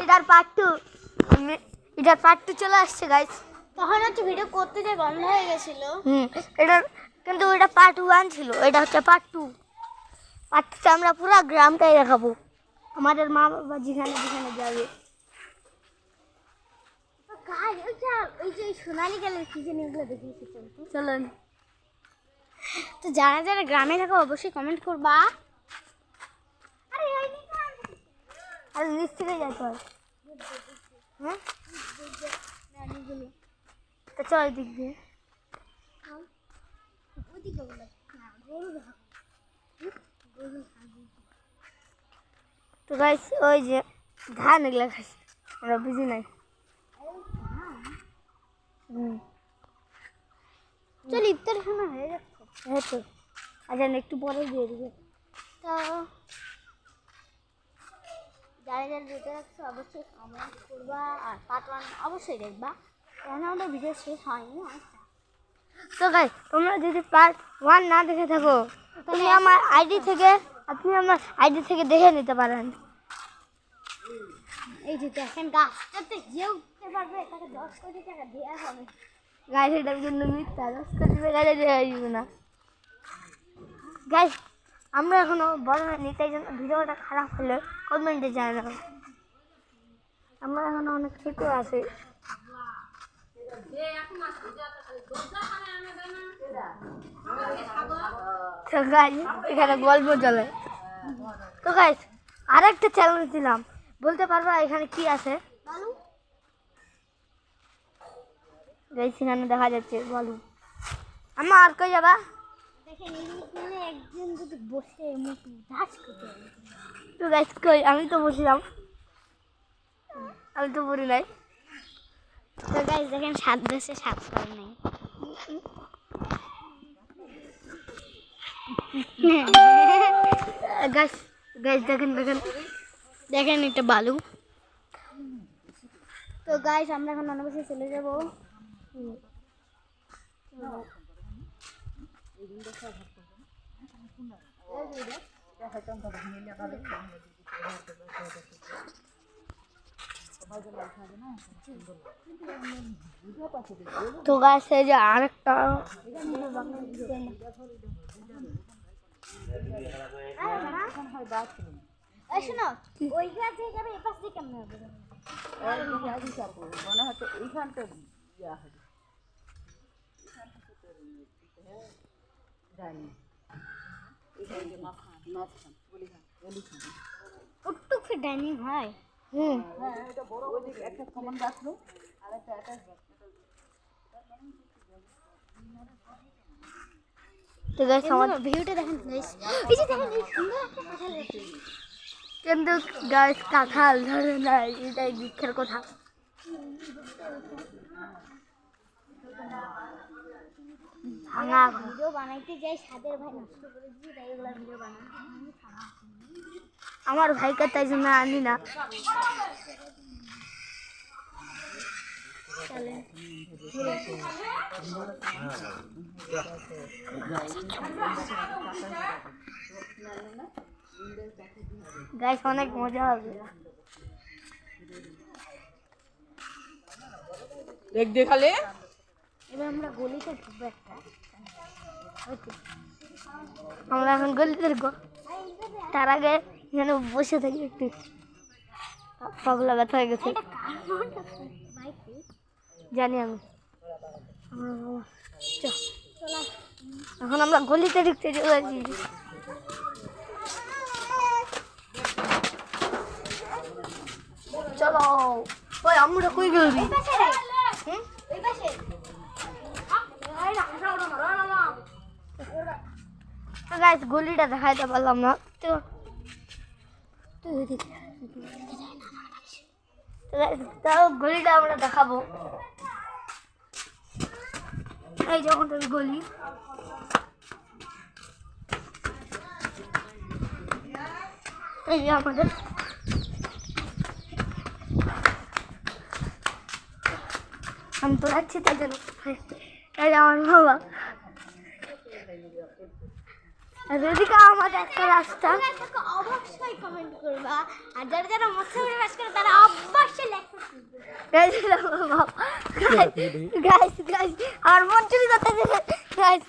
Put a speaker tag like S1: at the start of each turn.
S1: এটার পার্ট 2 এটার পার্ট 2 চলে আসছে গাইস।
S2: তখন হচ্ছে ভিডিও করতে যে বন্ধ হয়ে গেছিল।
S1: এটা কিন্তু এটা পার্ট 1 ছিল, এটা হচ্ছে পার্ট 2। পার্ট 2 আমরা পুরো গ্রামটাই দেখাবো, আমাদের মা বাবা যেখানে যেখানে যাবে।
S2: ওই যে সোনালি কালের কি জানি ওগুলো দেখিয়েছি।
S1: চলুন।
S2: তো যারা যারা গ্রামে থাকো অবশ্যই কমেন্ট করবা।
S1: আর নিচ থেকে যেতে হয়। হ্যাঁ তো চল দিক দিয়ে। তো গাইস ওই যে ধান এগুলা খাইছে, আমরা বুঝি নাই।
S2: চল ইফতার সময় হয়ে যাচ্ছে।
S1: হ্যাঁ তো আচ্ছা একটু পরে দিয়ে দিবে।
S2: তো যারা যারা ভিডিও রাখছো অবশ্যই কমেন্ট করবা আর পার্ট 1 অবশ্যই দেখবা, কারণ আমাদের ভিডিও শেষ হয়নি।
S1: তো গাইস তোমরা যদি পার্ট 1 না দেখে থাকো তুমি আমার আইডি থেকে দেখে নিতে পারেন।
S2: এই যে দেখেন গাছটাতে যে উঠতে পারবে তাকে 10 কোটি টাকা দেওয়া হবে।
S1: গাইস এটার জন্য মিথ্যা, 10 কোটি টাকা দেওয়া যাবে না। গাইস আমরা এখনো বড় হয়নি, তাই জন্য ভিডিওটা খারাপ হলে কমেন্টে জানাও। আমরা এখনো অনেক ছোট আছি। তো গাইস এখানে গল্প চলে। তো গাইস আরেকটা চ্যালেঞ্জ দিলাম, বলতে পারবা এখানে কি আছে? গাইস এখানে দেখা যাচ্ছে বলো। আম্মা আর কই যাবা?
S2: দেখেন এখানে একজন যদি বসে মুখ ধাস করতে পারে।
S1: তো গাইস কই আমি তো বসলাম, আমি তো বলি নাই।
S2: তো গাইস দেখেন 7 দেশে 7 ফল নেই।
S1: গাইস গাইস দেখেন
S2: দেখেন এটা বালু। তো গাইস আমরা এখন অন্য বসে চলে যাব।
S1: তো গাইস এই যে আরেকটা
S2: শোনো ওই গাছ দিয়ে যাবে এই পাশ দিয়ে কেমন হবে?
S3: মনে হচ্ছে এইখানটা ইয়া হবে
S2: উট্টুক ফে ডাইনিং হয়।
S3: একটা কমন বাথরুম আর একটা অ্যাটাচ
S1: তো গাইস আমার
S2: ভিউটা দেখেন গাইস, এই যে দেখেন এই সুন্দর একটা কাঁঠাল আছে।
S1: কিন্তু গাইস কাঁঠাল ধরে নাই, এটাই দুঃখের কথা। ভাঙা
S2: ভিডিও বানাইতে যাই সাদের ভাই নষ্ট করে দিই, তাই এগুলা ভিডিও বানাই।
S1: আমার ভাইকে তাই জন্য আনি না। গাইস অনেক মজা হবে।
S3: দেখ দেখালে
S2: এবার আমরা গলিতে ঢুকবো একটা।
S1: আমরা এখন গলিতে ঢুকবো, তার আগে এখানে বসে থাকি একটু, পাগলা ব্যথা হয়ে গেছে জানি আমি। এখন আমরা গলিতে ঢুকতে চলেছি। চলো ওই আমরা কই গেলি? গাইস গলিটা দেখাইতে পারলাম না তো। তাও গলিটা আমরা দেখাবো। এই যখন তুমি গলি এই যে আমাদের আমি তো যাচ্ছি তাই জন্য এই যে আমার বাবা আর এদিকে আমাদের একটা রাস্তা।
S2: অবশ্যই কমেন্ট করবা, আর যারা যারা মৎস্য বাস করে তারা অবশ্যই লাইক করবে।
S1: গাইস গাইস আর মন চুরি করতে গাইস